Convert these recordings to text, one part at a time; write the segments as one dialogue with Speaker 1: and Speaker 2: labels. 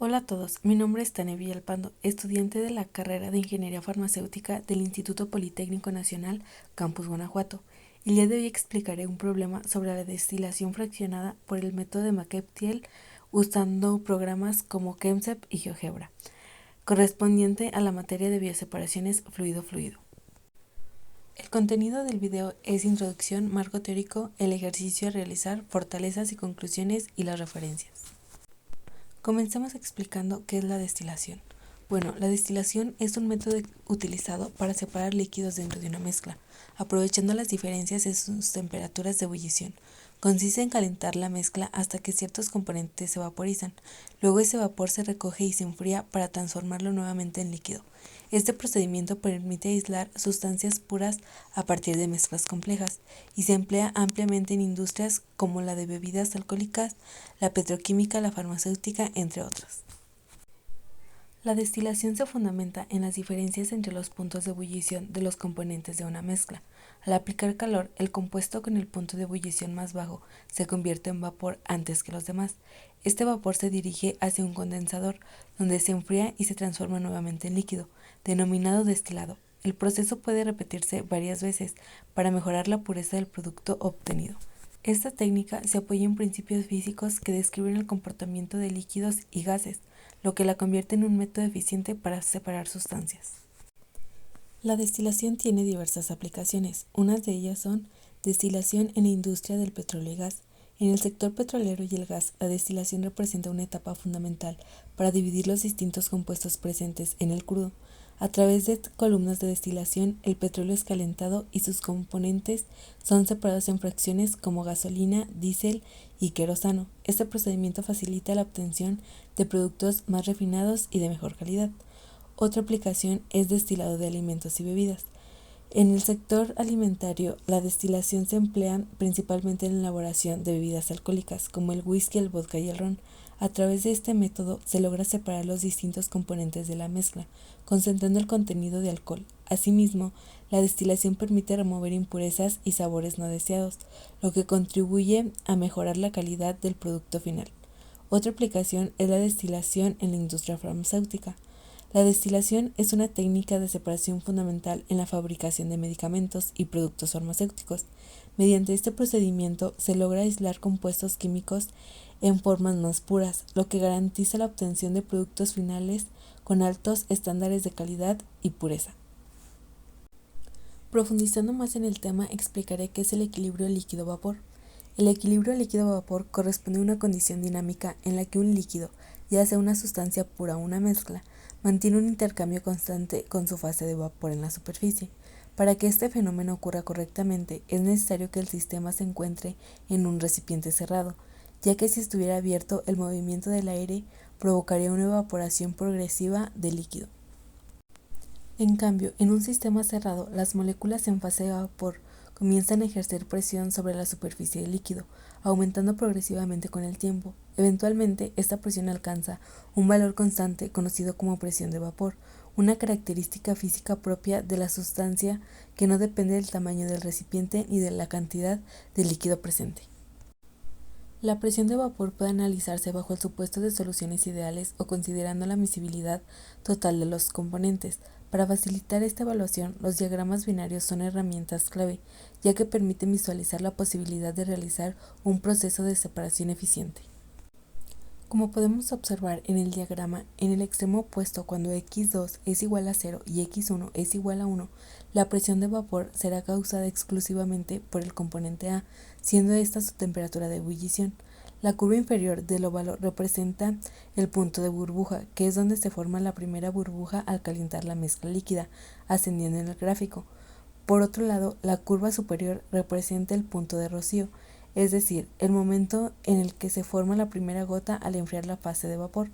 Speaker 1: Hola a todos, mi nombre es Tania Villalpando, estudiante de la carrera de Ingeniería Farmacéutica del Instituto Politécnico Nacional, Campus Guanajuato. El día de hoy explicaré un problema sobre la destilación fraccionada por el método de McKeith-Thiele usando programas como ChemSep y GeoGebra, correspondiente a la materia de bioseparaciones fluido-fluido. El contenido del video es introducción, marco teórico, el ejercicio a realizar, fortalezas y conclusiones y las referencias. Comencemos explicando qué es la destilación. Bueno, la destilación es un método utilizado para separar líquidos dentro de una mezcla, aprovechando las diferencias en sus temperaturas de ebullición. Consiste en calentar la mezcla hasta que ciertos componentes se vaporizan. Luego ese vapor se recoge y se enfría para transformarlo nuevamente en líquido. Este procedimiento permite aislar sustancias puras a partir de mezclas complejas y se emplea ampliamente en industrias como la de bebidas alcohólicas, la petroquímica, la farmacéutica, entre otras. La destilación se fundamenta en las diferencias entre los puntos de ebullición de los componentes de una mezcla. Al aplicar calor, el compuesto con el punto de ebullición más bajo se convierte en vapor antes que los demás. Este vapor se dirige hacia un condensador, donde se enfría y se transforma nuevamente en líquido, denominado destilado. El proceso puede repetirse varias veces para mejorar la pureza del producto obtenido. Esta técnica se apoya en principios físicos que describen el comportamiento de líquidos y gases, lo que la convierte en un método eficiente para separar sustancias. La destilación tiene diversas aplicaciones. Unas de ellas son destilación en la industria del petróleo y gas. En el sector petrolero y el gas, la destilación representa una etapa fundamental para dividir los distintos compuestos presentes en el crudo. A través de columnas de destilación, el petróleo es calentado y sus componentes son separados en fracciones como gasolina, diésel y querosano. Este procedimiento facilita la obtención de productos más refinados y de mejor calidad. Otra aplicación es destilado de alimentos y bebidas. En el sector alimentario, la destilación se emplea principalmente en la elaboración de bebidas alcohólicas, como el whisky, el vodka y el ron. A través de este método se logra separar los distintos componentes de la mezcla, concentrando el contenido de alcohol. Asimismo, la destilación permite remover impurezas y sabores no deseados, lo que contribuye a mejorar la calidad del producto final. Otra aplicación es la destilación en la industria farmacéutica. La destilación es una técnica de separación fundamental en la fabricación de medicamentos y productos farmacéuticos. Mediante este procedimiento se logra aislar compuestos químicos en formas más puras, lo que garantiza la obtención de productos finales con altos estándares de calidad y pureza. Profundizando más en el tema, explicaré qué es el equilibrio líquido-vapor. El equilibrio líquido-vapor corresponde a una condición dinámica en la que un líquido, ya sea una sustancia pura o una mezcla, mantiene un intercambio constante con su fase de vapor en la superficie. Para que este fenómeno ocurra correctamente, es necesario que el sistema se encuentre en un recipiente cerrado, ya que si estuviera abierto, el movimiento del aire provocaría una evaporación progresiva del líquido. En cambio, en un sistema cerrado, las moléculas en fase de vapor comienzan a ejercer presión sobre la superficie del líquido, aumentando progresivamente con el tiempo. Eventualmente, esta presión alcanza un valor constante conocido como presión de vapor, una característica física propia de la sustancia que no depende del tamaño del recipiente ni de la cantidad de líquido presente. La presión de vapor puede analizarse bajo el supuesto de soluciones ideales o considerando la miscibilidad total de los componentes. Para facilitar esta evaluación, los diagramas binarios son herramientas clave, ya que permiten visualizar la posibilidad de realizar un proceso de separación eficiente. Como podemos observar en el diagrama, en el extremo opuesto, cuando x2 es igual a 0 y x1 es igual a 1, la presión de vapor será causada exclusivamente por el componente A, siendo esta su temperatura de ebullición. La curva inferior del óvalo representa el punto de burbuja, que es donde se forma la primera burbuja al calentar la mezcla líquida, ascendiendo en el gráfico. Por otro lado, la curva superior representa el punto de rocío, es decir, el momento en el que se forma la primera gota al enfriar la fase de vapor.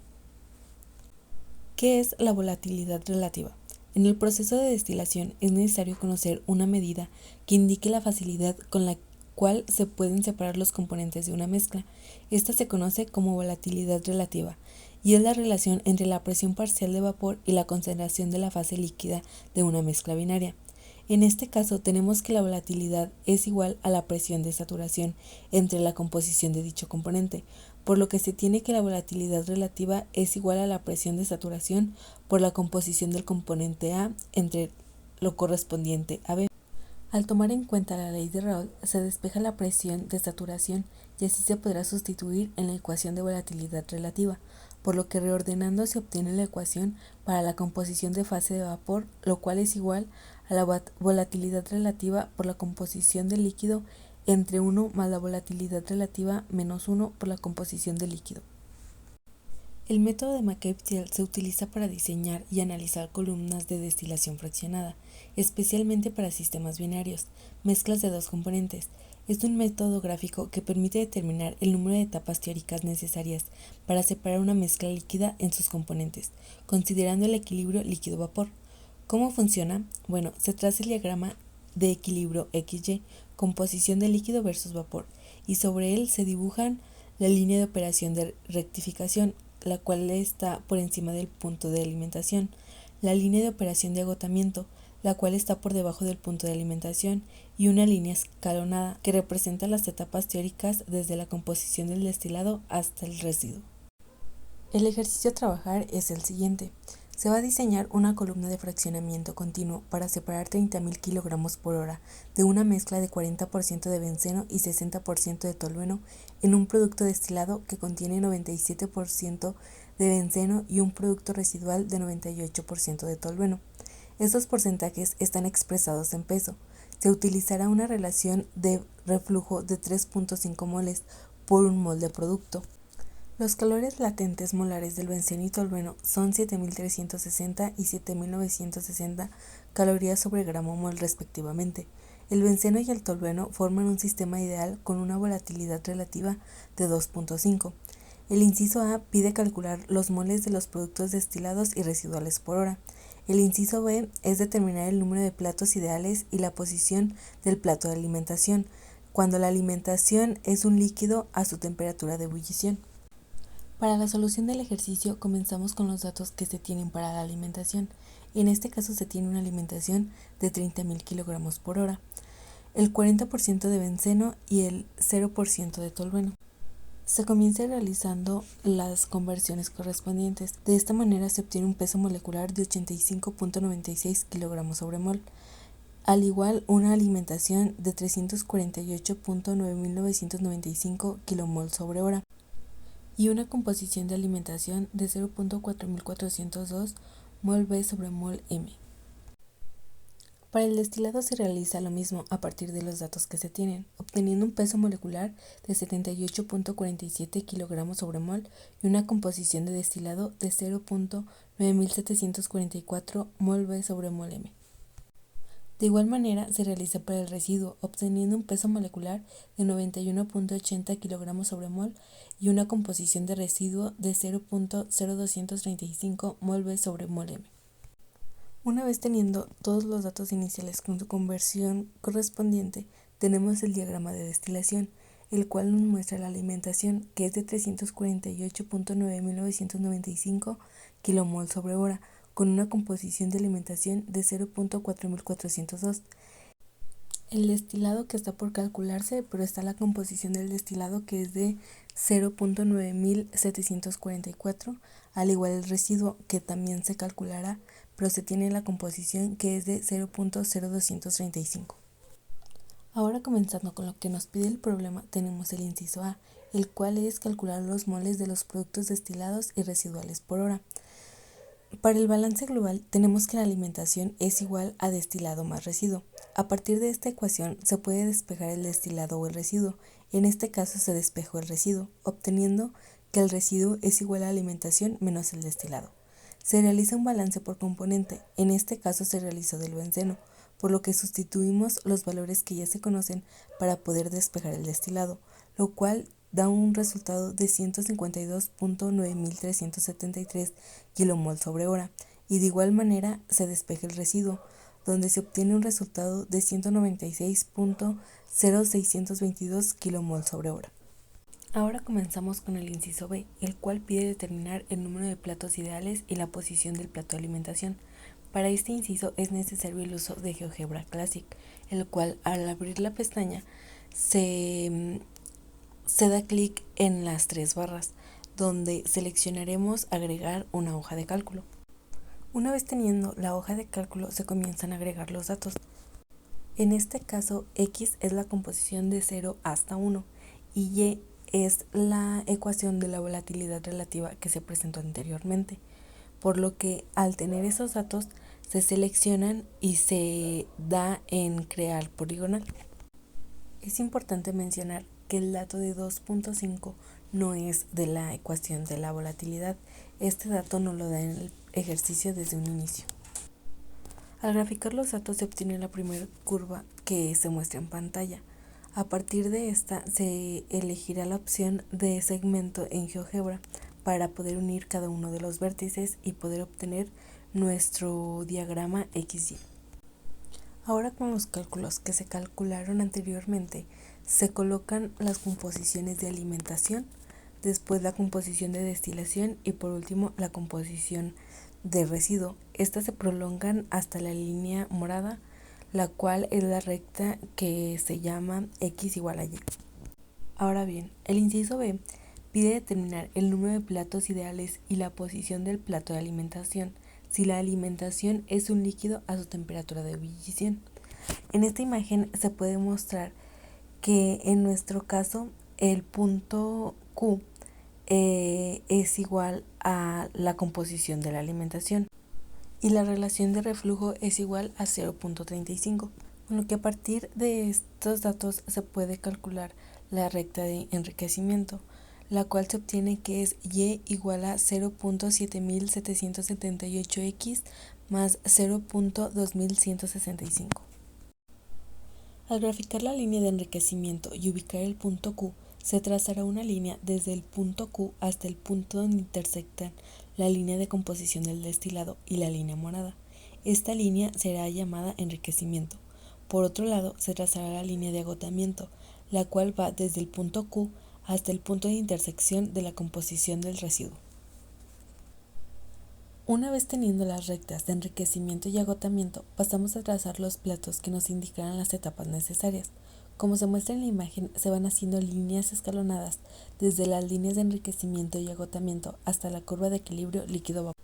Speaker 1: ¿Qué es la volatilidad relativa? En el proceso de destilación es necesario conocer una medida que indique la facilidad con la cual se pueden separar los componentes de una mezcla. Esta se conoce como volatilidad relativa y es la relación entre la presión parcial de vapor y la concentración de la fase líquida de una mezcla binaria. En este caso tenemos que la volatilidad es igual a la presión de saturación entre la composición de dicho componente. por lo que se tiene que la volatilidad relativa es igual a la presión de saturación por la composición del componente A entre lo correspondiente a B. Al tomar en cuenta la ley de Raoult, se despeja la presión de saturación y así se podrá sustituir en la ecuación de volatilidad relativa, por lo que reordenando se obtiene la ecuación para la composición de fase de vapor, lo cual es igual a la volatilidad relativa por la composición del líquido entre 1 más la volatilidad relativa menos 1 por la composición del líquido. El método de McKay-Thiele se utiliza para diseñar y analizar columnas de destilación fraccionada, especialmente para sistemas binarios, mezclas de dos componentes. Es un método gráfico que permite determinar el número de etapas teóricas necesarias para separar una mezcla líquida en sus componentes, considerando el equilibrio líquido-vapor. ¿Cómo funciona? Bueno, se traza el diagrama de equilibrio XY, composición de líquido versus vapor, y sobre él se dibujan la línea de operación de rectificación, la cual está por encima del punto de alimentación, la línea de operación de agotamiento, la cual está por debajo del punto de alimentación, y una línea escalonada que representa las etapas teóricas desde la composición del destilado hasta el residuo. El ejercicio a trabajar es el siguiente. Se va a diseñar una columna de fraccionamiento continuo para separar 30.000 kg por hora de una mezcla de 40% de benceno y 60% de tolueno en un producto destilado que contiene 97% de benceno y un producto residual de 98% de tolueno. Estos porcentajes están expresados en peso. Se utilizará una relación de reflujo de 3.5 moles por un mol de producto. Los calores latentes molares del benceno y tolueno son 7.360 y 7.960 calorías sobre gramo mol respectivamente. El benceno y el tolueno forman un sistema ideal con una volatilidad relativa de 2.5. El inciso A pide calcular los moles de los productos destilados y residuales por hora. El inciso B es determinar el número de platos ideales y la posición del plato de alimentación, cuando la alimentación es un líquido a su temperatura de ebullición. Para la solución del ejercicio comenzamos con los datos que se tienen para la alimentación. En este caso se tiene una alimentación de 30.000 kg por hora, el 40% de benceno y el 0% de tolueno. Se comienza realizando las conversiones correspondientes. De esta manera se obtiene un peso molecular de 85.96 kg sobre mol, al igual una alimentación de 348.9995 kmol sobre hora y una composición de alimentación de 0.4402 mol B sobre mol M. Para el destilado se realiza lo mismo a partir de los datos que se tienen, obteniendo un peso molecular de 78.47 kg sobre mol y una composición de destilado de 0.9744 mol B sobre mol M. De igual manera se realiza para el residuo, obteniendo un peso molecular de 91.80 kg sobre mol y una composición de residuo de 0.0235 mol B sobre mol M. Una vez teniendo todos los datos iniciales con su conversión correspondiente, tenemos el diagrama de destilación, el cual nos muestra la alimentación, que es de 348.9995 kmol sobre hora, con una composición de alimentación de 0.4402. El destilado que está por calcularse, pero está la composición del destilado que es de 0.9744, al igual el residuo que también se calculará, pero se tiene la composición que es de 0.0235. Ahora comenzando con lo que nos pide el problema, tenemos el inciso A, el cual es calcular los moles de los productos destilados y residuales por hora. Para el balance global tenemos que la alimentación es igual a destilado más residuo. A partir de esta ecuación se puede despejar el destilado o el residuo. En este caso se despejó el residuo, obteniendo que el residuo es igual a la alimentación menos el destilado. Se realiza un balance por componente, en este caso se realizó del benceno, por lo que sustituimos los valores que ya se conocen para poder despejar el destilado, lo cual da un resultado de 152.9373 kmol sobre hora, y de igual manera se despeja el residuo, donde se obtiene un resultado de 196.0622 kmol sobre hora. Ahora comenzamos con el inciso B, el cual pide determinar el número de platos ideales y la posición del plato de alimentación. Para este inciso es necesario el uso de GeoGebra Classic, el cual al abrir la pestaña se se da clic en las tres barras, donde seleccionaremos agregar una hoja de cálculo. Una vez teniendo la hoja de cálculo, se comienzan a agregar los datos. En este caso, X es la composición de 0 hasta 1 y Y es la ecuación de la volatilidad relativa que se presentó anteriormente, por lo que al tener esos datos se seleccionan y se da en crear poligonal. Es importante mencionar que el dato de 2.5 no es de la ecuación de la volatilidad. Este dato nos lo da en el ejercicio desde un inicio. Al graficar los datos se obtiene la primera curva que se muestra en pantalla. A partir de esta se elegirá la opción de segmento en GeoGebra para poder unir cada uno de los vértices y poder obtener nuestro diagrama XY. Ahora, con los cálculos que se calcularon anteriormente, se colocan las composiciones de alimentación, después la composición de destilación y por último la composición de residuo. Estas se prolongan hasta la línea morada, la cual es la recta que se llama X igual a Y. Ahora bien, el inciso B pide determinar el número de platos ideales y la posición del plato de alimentación si la alimentación es un líquido a su temperatura de ebullición. En esta imagen se puede mostrar que en nuestro caso el punto Q es igual a la composición de la alimentación y la relación de reflujo es igual a 0.35, con lo que a partir de estos datos se puede calcular la recta de enriquecimiento, la cual se obtiene que es Y igual a 0.7778x más 0.2165. Al graficar la línea de enriquecimiento y ubicar el punto Q, se trazará una línea desde el punto Q hasta el punto donde intersectan la línea de composición del destilado y la línea morada. Esta línea será llamada enriquecimiento. Por otro lado, se trazará la línea de agotamiento, la cual va desde el punto Q hasta el punto de intersección de la composición del residuo. Una vez teniendo las rectas de enriquecimiento y agotamiento, pasamos a trazar los platos que nos indicarán las etapas necesarias. Como se muestra en la imagen, se van haciendo líneas escalonadas desde las líneas de enriquecimiento y agotamiento hasta la curva de equilibrio líquido-vapor.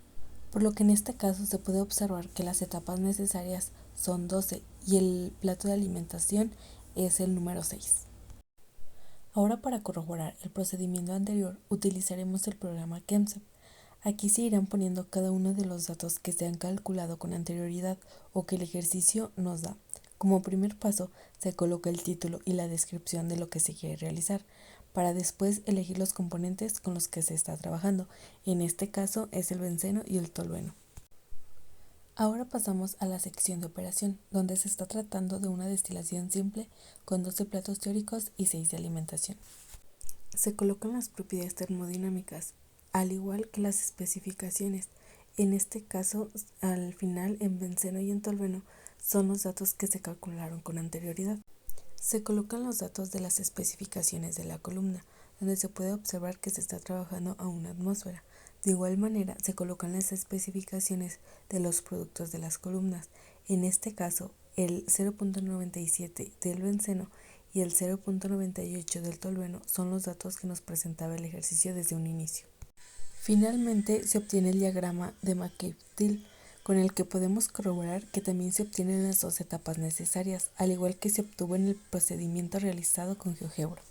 Speaker 1: Por lo que en este caso se puede observar que las etapas necesarias son 12 y el plato de alimentación es el número 6. Ahora, para corroborar el procedimiento anterior, utilizaremos el programa Kemsep. Aquí se irán poniendo cada uno de los datos que se han calculado con anterioridad o que el ejercicio nos da. Como primer paso, se coloca el título y la descripción de lo que se quiere realizar, para después elegir los componentes con los que se está trabajando. En este caso es el benceno y el tolueno. Ahora pasamos a la sección de operación, donde se está tratando de una destilación simple con 12 platos teóricos y 6 de alimentación. Se colocan las propiedades termodinámicas, al igual que las especificaciones. En este caso, al final, en benceno y en tolueno son los datos que se calcularon con anterioridad. Se colocan los datos de las especificaciones de la columna, donde se puede observar que se está trabajando a una atmósfera. De igual manera, se colocan las especificaciones de los productos de las columnas. En este caso, el 0.97 del benceno y el 0.98 del tolueno son los datos que nos presentaba el ejercicio desde un inicio. Finalmente, se obtiene el diagrama de McCabe-Thiele, con el que podemos corroborar que también se obtienen las dos etapas necesarias, al igual que se obtuvo en el procedimiento realizado con GeoGebra.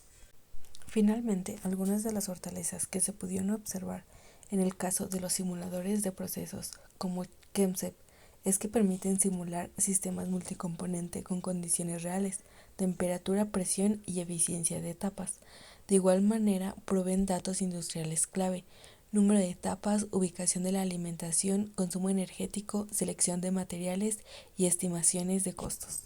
Speaker 1: Finalmente, algunas de las fortalezas que se pudieron observar en el caso de los simuladores de procesos como Kemsep es que permiten simular sistemas multicomponente con condiciones reales, temperatura, presión y eficiencia de etapas. De igual manera, proveen datos industriales clave, número de etapas, ubicación de la alimentación, consumo energético, selección de materiales y estimaciones de costos.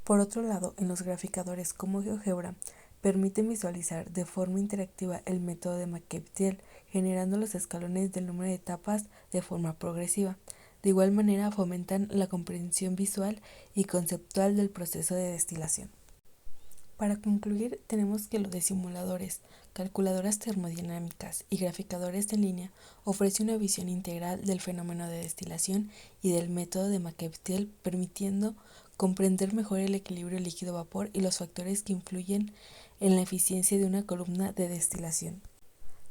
Speaker 1: Por otro lado, en los graficadores como GeoGebra, permiten visualizar de forma interactiva el método de McCabe-Thiele, generando los escalones del número de etapas de forma progresiva. De igual manera, fomentan la comprensión visual y conceptual del proceso de destilación. Para concluir, tenemos que lo de simuladores, calculadoras termodinámicas y graficadores en línea ofrece una visión integral del fenómeno de destilación y del método de McCabe-Thiele, permitiendo comprender mejor el equilibrio líquido-vapor y los factores que influyen en la eficiencia de una columna de destilación.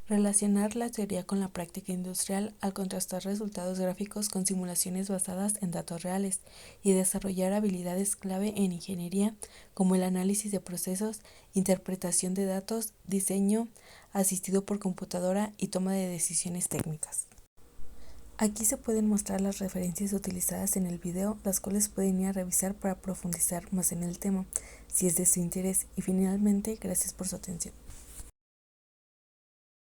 Speaker 1: Relacionar la teoría con la práctica industrial al contrastar resultados gráficos con simulaciones basadas en datos reales y desarrollar habilidades clave en ingeniería como el análisis de procesos, interpretación de datos, diseño asistido por computadora y toma de decisiones técnicas. Aquí se pueden mostrar las referencias utilizadas en el video, las cuales pueden ir a revisar para profundizar más en el tema, si es de su interés. Y finalmente, gracias por su atención.